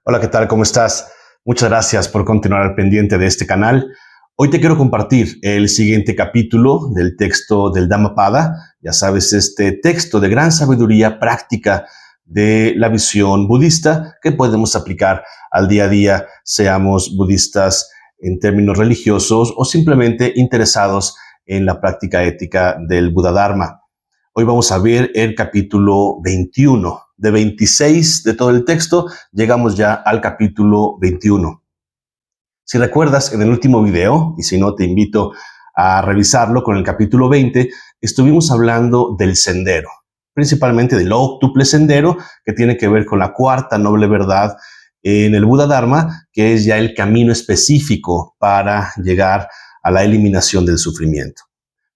Hola, ¿qué tal? ¿Cómo estás? Muchas gracias por continuar al pendiente de este canal. Hoy te quiero compartir el siguiente capítulo del texto del Dhammapada. Ya sabes, este texto de gran sabiduría práctica de la visión budista que podemos aplicar al día a día, seamos budistas en términos religiosos o simplemente interesados en la práctica ética del Buda Dharma. Hoy vamos a ver el capítulo 21. De 26 de todo el texto, llegamos ya al capítulo 21. Si recuerdas, en el último video, y si no, te invito a revisarlo con el capítulo 20, estuvimos hablando del sendero, principalmente del óctuple sendero, que tiene que ver con la cuarta noble verdad en el Buda Dharma, que es ya el camino específico para llegar a la eliminación del sufrimiento.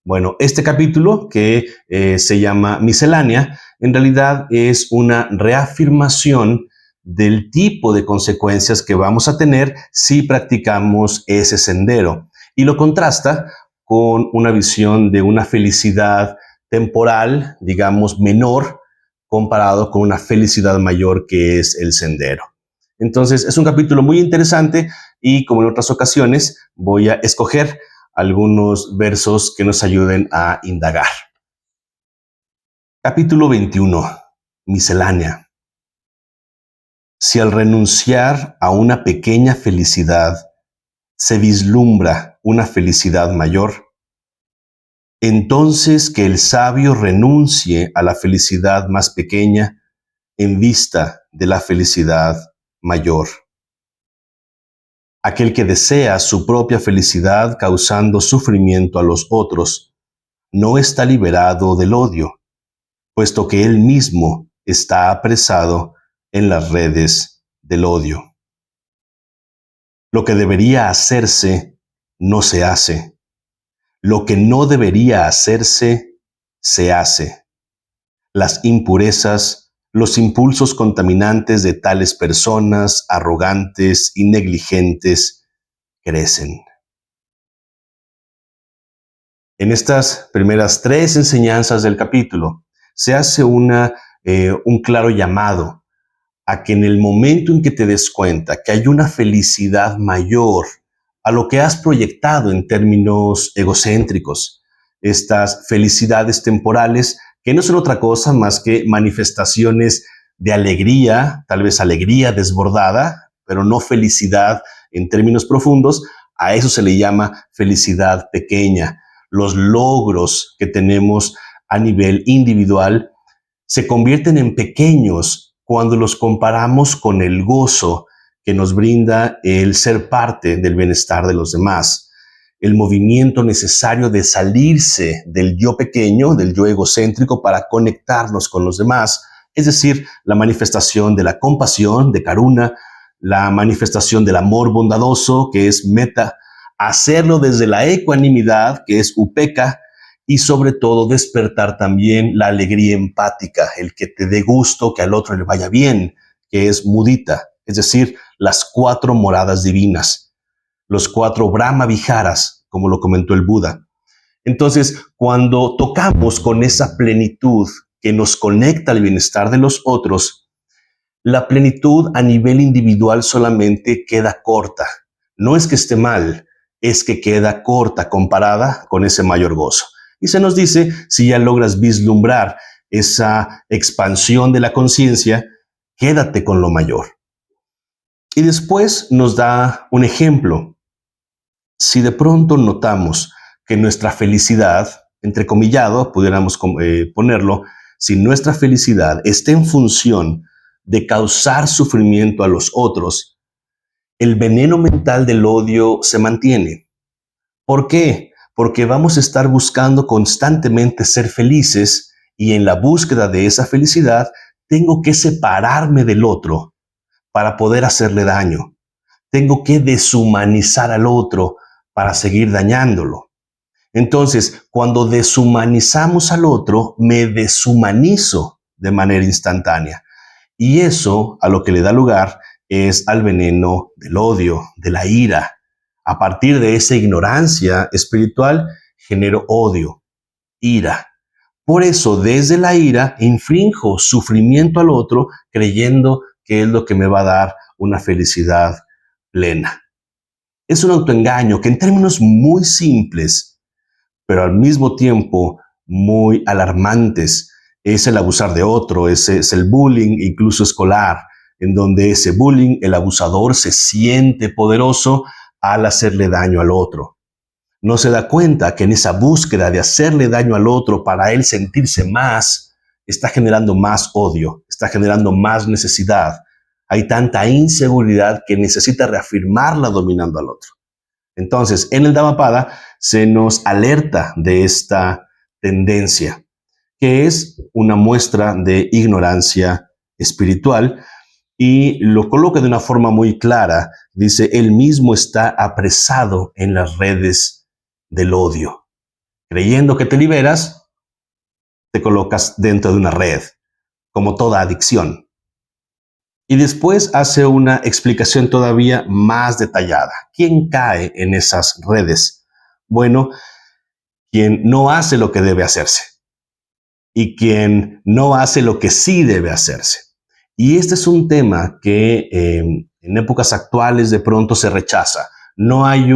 Bueno, este capítulo, que se llama Miscelánea, en realidad es una reafirmación del tipo de consecuencias que vamos a tener si practicamos ese sendero. Y lo contrasta con una visión de una felicidad temporal, digamos, menor, comparado con una felicidad mayor que es el sendero. Entonces, es un capítulo muy interesante y, como en otras ocasiones, voy a escoger algunos versos que nos ayuden a indagar. Capítulo 21. Miscelánea. Si al renunciar a una pequeña felicidad se vislumbra una felicidad mayor, entonces que el sabio renuncie a la felicidad más pequeña en vista de la felicidad mayor. Aquel que desea su propia felicidad causando sufrimiento a los otros, no está liberado del odio, puesto que él mismo está apresado en las redes del odio. Lo que debería hacerse, no se hace. Lo que no debería hacerse, se hace. Las impurezas, los impulsos contaminantes de tales personas arrogantes y negligentes crecen. En estas primeras 3 enseñanzas del capítulo se hace un claro llamado a que en el momento en que te des cuenta que hay una felicidad mayor a lo que has proyectado en términos egocéntricos, estas felicidades temporales que no son otra cosa más que manifestaciones de alegría, tal vez alegría desbordada, pero no felicidad en términos profundos, a eso se le llama felicidad pequeña. Los logros que tenemos a nivel individual se convierten en pequeños cuando los comparamos con el gozo que nos brinda el ser parte del bienestar de los demás. El movimiento necesario de salirse del yo pequeño, del yo egocéntrico, para conectarnos con los demás. Es decir, la manifestación de la compasión, de karuna, la manifestación del amor bondadoso, que es metta, hacerlo desde la ecuanimidad, que es upekkha, y sobre todo despertar también la alegría empática, el que te dé gusto que al otro le vaya bien, que es mudita, es decir, las 4 moradas divinas, los 4 Brahma Viharas, como lo comentó el Buda. Entonces, cuando tocamos con esa plenitud que nos conecta al bienestar de los otros, la plenitud a nivel individual solamente queda corta. No es que esté mal, es que queda corta comparada con ese mayor gozo. Y se nos dice, si ya logras vislumbrar esa expansión de la conciencia, quédate con lo mayor. Y después nos da un ejemplo. Si de pronto notamos que nuestra felicidad, entrecomillado, pudiéramos ponerlo, si nuestra felicidad está en función de causar sufrimiento a los otros, el veneno mental del odio se mantiene. ¿Por qué? Porque vamos a estar buscando constantemente ser felices y en la búsqueda de esa felicidad tengo que separarme del otro para poder hacerle daño. Tengo que deshumanizar al otro para seguir dañándolo. Entonces, cuando deshumanizamos al otro, me deshumanizo de manera instantánea. Y eso a lo que le da lugar es al veneno del odio, de la ira. A partir de esa ignorancia espiritual, genero odio, ira. Por eso, desde la ira, inflijo sufrimiento al otro, creyendo que es lo que me va a dar una felicidad plena. Es un autoengaño que en términos muy simples, pero al mismo tiempo muy alarmantes, es el abusar de otro, es el bullying, incluso escolar, en donde ese bullying, el abusador se siente poderoso al hacerle daño al otro. No se da cuenta que en esa búsqueda de hacerle daño al otro para él sentirse más, está generando más odio, está generando más necesidad. Hay tanta inseguridad que necesita reafirmarla dominando al otro. Entonces, en el Dhammapada se nos alerta de esta tendencia, que es una muestra de ignorancia espiritual, y lo coloca de una forma muy clara. Dice, él mismo está apresado en las redes del odio. Creyendo que te liberas, te colocas dentro de una red, como toda adicción. Y después hace una explicación todavía más detallada. ¿Quién cae en esas redes? Bueno, quien no hace lo que debe hacerse y quien no hace lo que sí debe hacerse. Y este es un tema que en épocas actuales de pronto se rechaza. No hay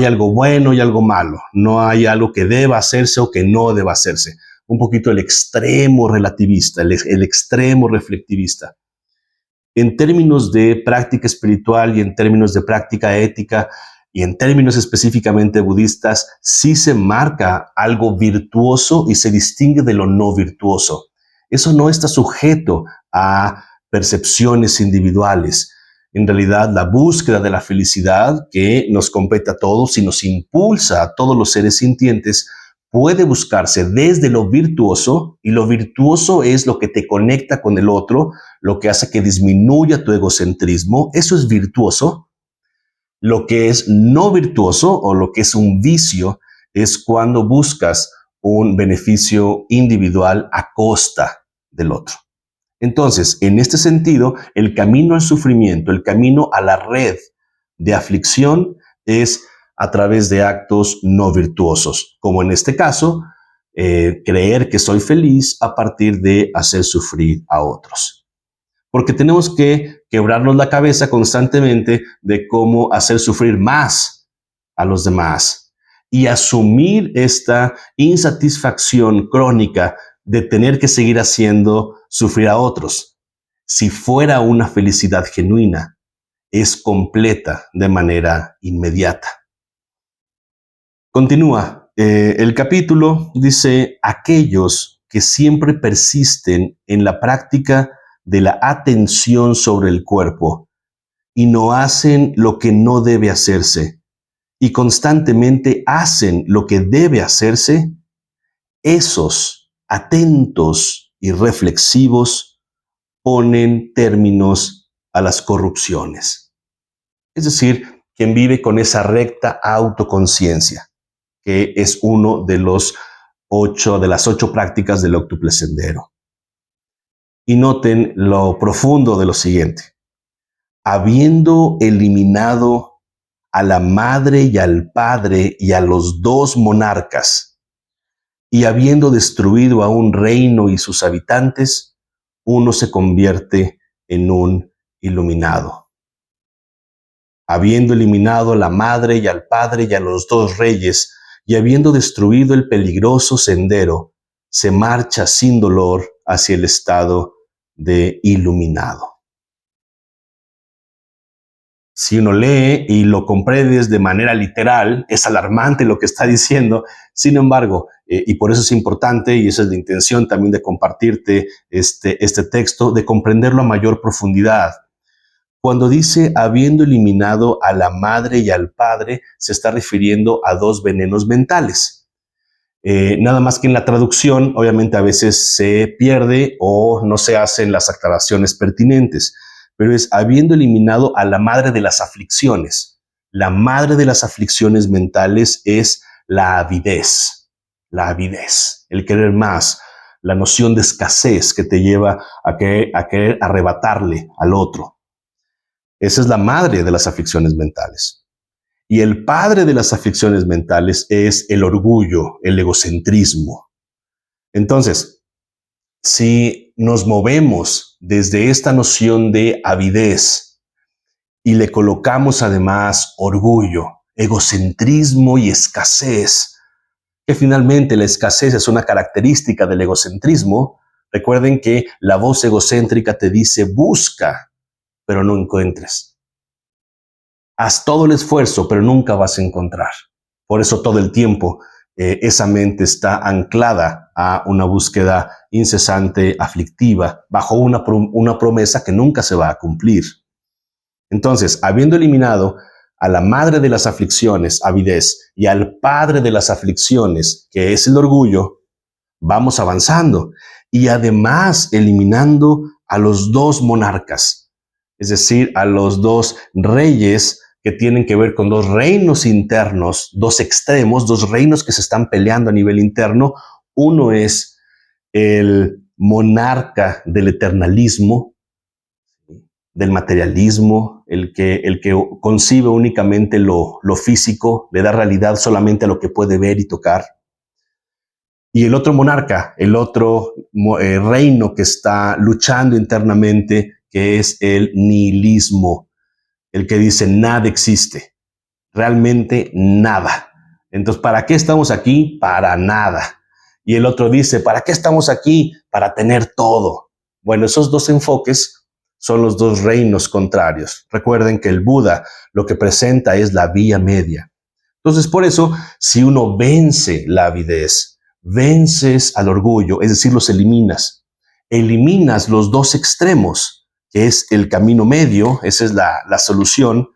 algo bueno y algo malo. No hay algo que deba hacerse o que no deba hacerse. Un poquito el extremo relativista, el extremo reflectivista. En términos de práctica espiritual y en términos de práctica ética y en términos específicamente budistas, sí se marca algo virtuoso y se distingue de lo no virtuoso. Eso no está sujeto a percepciones individuales. En realidad, la búsqueda de la felicidad que nos compete a todos y nos impulsa a todos los seres sintientes puede buscarse desde lo virtuoso, y lo virtuoso es lo que te conecta con el otro, lo que hace que disminuya tu egocentrismo. Eso es virtuoso. Lo que es no virtuoso o lo que es un vicio es cuando buscas un beneficio individual a costa del otro. Entonces, en este sentido, el camino al sufrimiento, el camino a la red de aflicción es a través de actos no virtuosos, como en este caso, creer que soy feliz a partir de hacer sufrir a otros. Porque tenemos que quebrarnos la cabeza constantemente de cómo hacer sufrir más a los demás y asumir esta insatisfacción crónica de tener que seguir haciendo sufrir a otros. Si fuera una felicidad genuina, es completa de manera inmediata. Continúa el capítulo, dice, aquellos que siempre persisten en la práctica de la atención sobre el cuerpo y no hacen lo que no debe hacerse y constantemente hacen lo que debe hacerse, esos atentos y reflexivos ponen términos a las corrupciones. Es decir, quien vive con esa recta autoconciencia, que es uno de las 8 prácticas del óctuple sendero. Y noten lo profundo de lo siguiente. Habiendo eliminado a la madre y al padre y a los 2 monarcas, y habiendo destruido a un reino y sus habitantes, uno se convierte en un iluminado. Habiendo eliminado a la madre y al padre y a los 2 reyes, y habiendo destruido el peligroso sendero, se marcha sin dolor hacia el estado de iluminado. Si uno lee y lo comprendes de manera literal, es alarmante lo que está diciendo. Sin embargo, y por eso es importante, y esa es la intención también de compartirte este texto, de comprenderlo a mayor profundidad. Cuando dice habiendo eliminado a la madre y al padre, se está refiriendo a 2 venenos mentales. Nada más que en la traducción, obviamente a veces se pierde o no se hacen las aclaraciones pertinentes, pero es habiendo eliminado a la madre de las aflicciones. La madre de las aflicciones mentales es la avidez, el querer más, la noción de escasez que te lleva a querer arrebatarle al otro. Esa es la madre de las aflicciones mentales. Y el padre de las aflicciones mentales es el orgullo, el egocentrismo. Entonces, si nos movemos desde esta noción de avidez y le colocamos además orgullo, egocentrismo y escasez, que finalmente la escasez es una característica del egocentrismo. Recuerden que la voz egocéntrica te dice busca, pero no encuentres. Haz todo el esfuerzo, pero nunca vas a encontrar. Por eso todo el tiempo esa mente está anclada a una búsqueda incesante, aflictiva, bajo una promesa que nunca se va a cumplir. Entonces, habiendo eliminado a la madre de las aflicciones, avidez, y al padre de las aflicciones, que es el orgullo, vamos avanzando. Y además eliminando a los dos monarcas, es decir, a los dos reyes que tienen que ver con dos reinos internos, dos extremos, dos reinos que se están peleando a nivel interno. Uno es el monarca del eternalismo, del materialismo, el que concibe únicamente lo físico, le da realidad solamente a lo que puede ver y tocar. Y el otro monarca, el otro reino que está luchando internamente, que es el nihilismo, el que dice nada existe, realmente nada. Entonces, ¿para qué estamos aquí? Para nada. Y el otro dice, ¿para qué estamos aquí? Para tener todo. Bueno, esos dos enfoques son los dos reinos contrarios. Recuerden que el Buda lo que presenta es la vía media. Entonces, por eso, si uno vence la avidez, vences al orgullo, es decir, los eliminas los dos extremos, que es el camino medio, esa es la solución.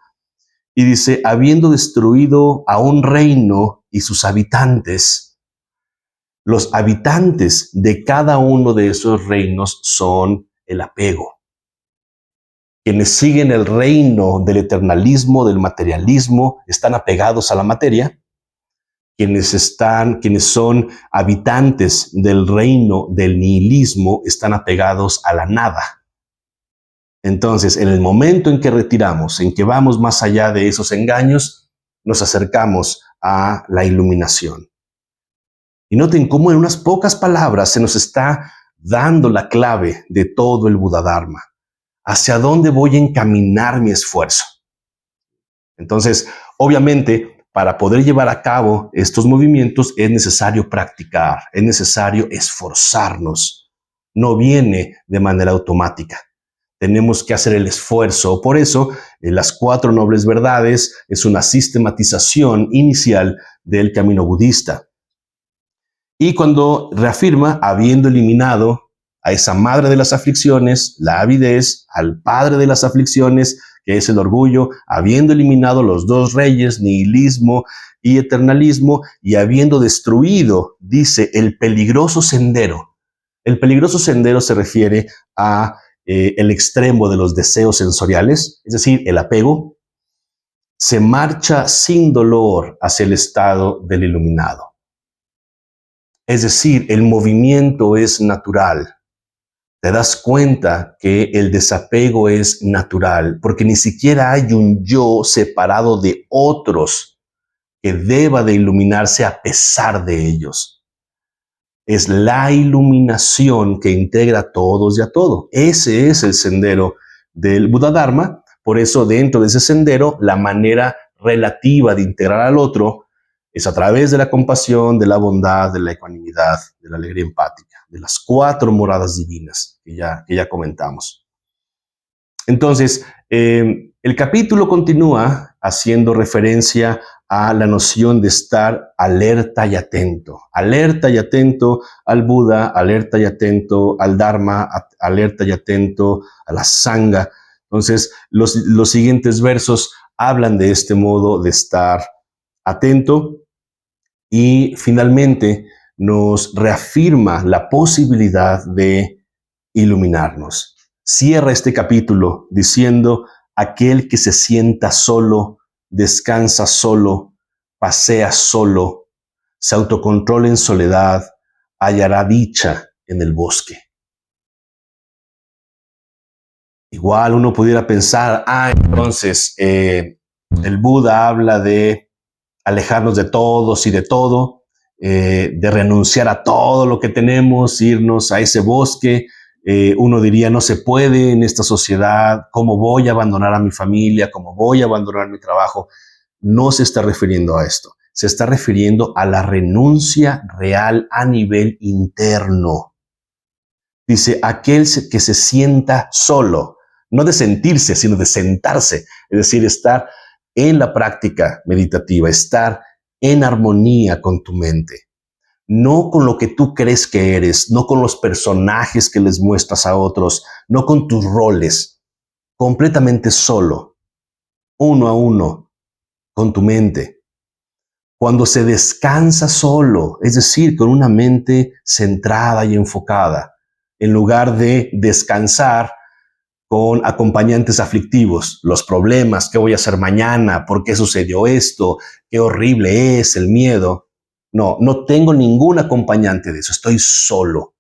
Y dice, habiendo destruido a un reino y sus habitantes, los habitantes de cada uno de esos reinos son el apego. Quienes siguen el reino del eternalismo, del materialismo, están apegados a la materia. Quienes son habitantes del reino del nihilismo están apegados a la nada. Entonces, en el momento en que retiramos, en que vamos más allá de esos engaños, nos acercamos a la iluminación. Y noten cómo en unas pocas palabras se nos está dando la clave de todo el Buda Dharma. ¿Hacia dónde voy a encaminar mi esfuerzo? Entonces, obviamente, para poder llevar a cabo estos movimientos es necesario practicar, es necesario esforzarnos. No viene de manera automática. Tenemos que hacer el esfuerzo. Por eso, las 4 nobles verdades es una sistematización inicial del camino budista. Y cuando reafirma, habiendo eliminado a esa madre de las aflicciones, la avidez, al padre de las aflicciones, que es el orgullo, habiendo eliminado los dos reyes, nihilismo y eternalismo, y habiendo destruido, dice, el peligroso sendero. El peligroso sendero se refiere a el extremo de los deseos sensoriales, es decir, el apego, se marcha sin dolor hacia el estado del iluminado. Es decir, el movimiento es natural. Te das cuenta que el desapego es natural, porque ni siquiera hay un yo separado de otros que deba de iluminarse a pesar de ellos. Es la iluminación que integra a todos y a todo. Ese es el sendero del Buda Dharma. Por eso, dentro de ese sendero, la manera relativa de integrar al otro es a través de la compasión, de la bondad, de la ecuanimidad, de la alegría empática, de las 4 moradas divinas que ya comentamos. Entonces, el capítulo continúa haciendo referencia a la noción de estar alerta y atento al Buda, alerta y atento al Dharma, alerta y atento a la Sangha. Entonces, los siguientes versos hablan de este modo de estar atento y finalmente nos reafirma la posibilidad de iluminarnos. Cierra este capítulo diciendo, aquel que se sienta solo, descansa solo, pasea solo, se autocontrola en soledad, hallará dicha en el bosque. Igual uno pudiera pensar, entonces el Buda habla de alejarnos de todos y de todo, de renunciar a todo lo que tenemos, irnos a ese bosque Uno diría, no se puede en esta sociedad, ¿cómo voy a abandonar a mi familia? ¿Cómo voy a abandonar mi trabajo? No se está refiriendo a esto. Se está refiriendo a la renuncia real a nivel interno. Dice, aquel que se sienta solo, no de sentirse, sino de sentarse, es decir, estar en la práctica meditativa, estar en armonía con tu mente, no con lo que tú crees que eres, no con los personajes que les muestras a otros, no con tus roles, completamente solo, uno a uno, con tu mente. Cuando se descansa solo, es decir, con una mente centrada y enfocada, en lugar de descansar con acompañantes aflictivos, los problemas, qué voy a hacer mañana, por qué sucedió esto, qué horrible es el miedo. No, no tengo ningún acompañante de eso, estoy solo.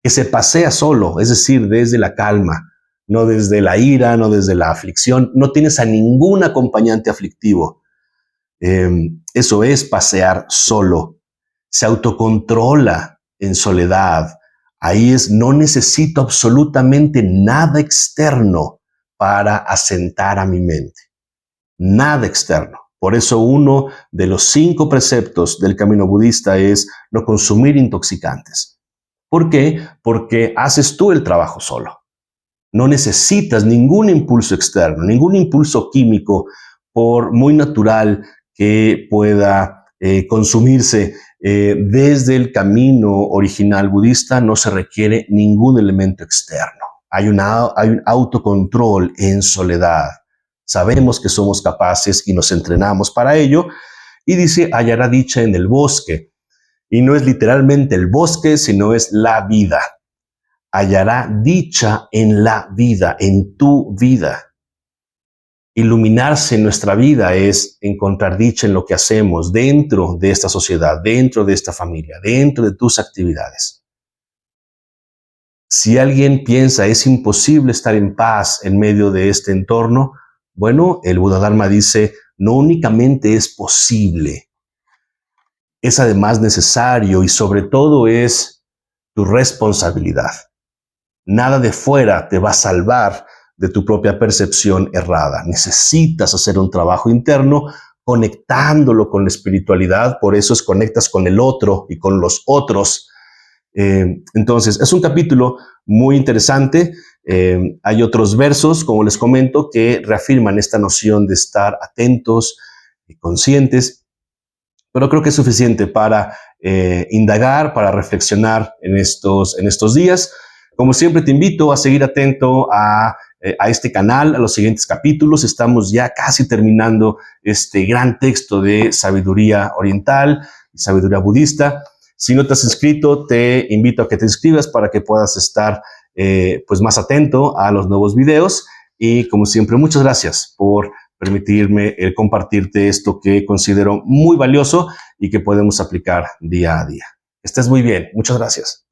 Que se pasea solo, es decir, desde la calma, no desde la ira, no desde la aflicción, no tienes a ningún acompañante aflictivo. Eso es pasear solo. Se autocontrola en soledad. Ahí es, no necesito absolutamente nada externo para asentar a mi mente. Nada externo. Por eso uno de los 5 preceptos del camino budista es no consumir intoxicantes. ¿Por qué? Porque haces tú el trabajo solo. No necesitas ningún impulso externo, ningún impulso químico, por muy natural que pueda consumirse. Desde el camino original budista no se requiere ningún elemento externo. Hay un autocontrol en soledad. Sabemos que somos capaces y nos entrenamos para ello. Y dice, hallará dicha en el bosque. Y no es literalmente el bosque, sino es la vida. Hallará dicha en la vida, en tu vida. Iluminarse en nuestra vida es encontrar dicha en lo que hacemos dentro de esta sociedad, dentro de esta familia, dentro de tus actividades. Si alguien piensa es imposible estar en paz en medio de este entorno, bueno, el Buda Dharma dice, no únicamente es posible, es además necesario y sobre todo es tu responsabilidad. Nada de fuera te va a salvar de tu propia percepción errada. Necesitas hacer un trabajo interno conectándolo con la espiritualidad, por eso conectas con el otro y con los otros. Entonces, es un capítulo muy interesante. Hay otros versos, como les comento, que reafirman esta noción de estar atentos y conscientes, pero creo que es suficiente para indagar, para reflexionar en estos días. Como siempre, te invito a seguir atento a este canal, a los siguientes capítulos. Estamos ya casi terminando este gran texto de sabiduría oriental y sabiduría budista. Si no te has inscrito, te invito a que te inscribas para que puedas estar pues más atento a los nuevos videos. Y como siempre, muchas gracias por permitirme compartirte esto que considero muy valioso y que podemos aplicar día a día. Estés muy bien. Muchas gracias.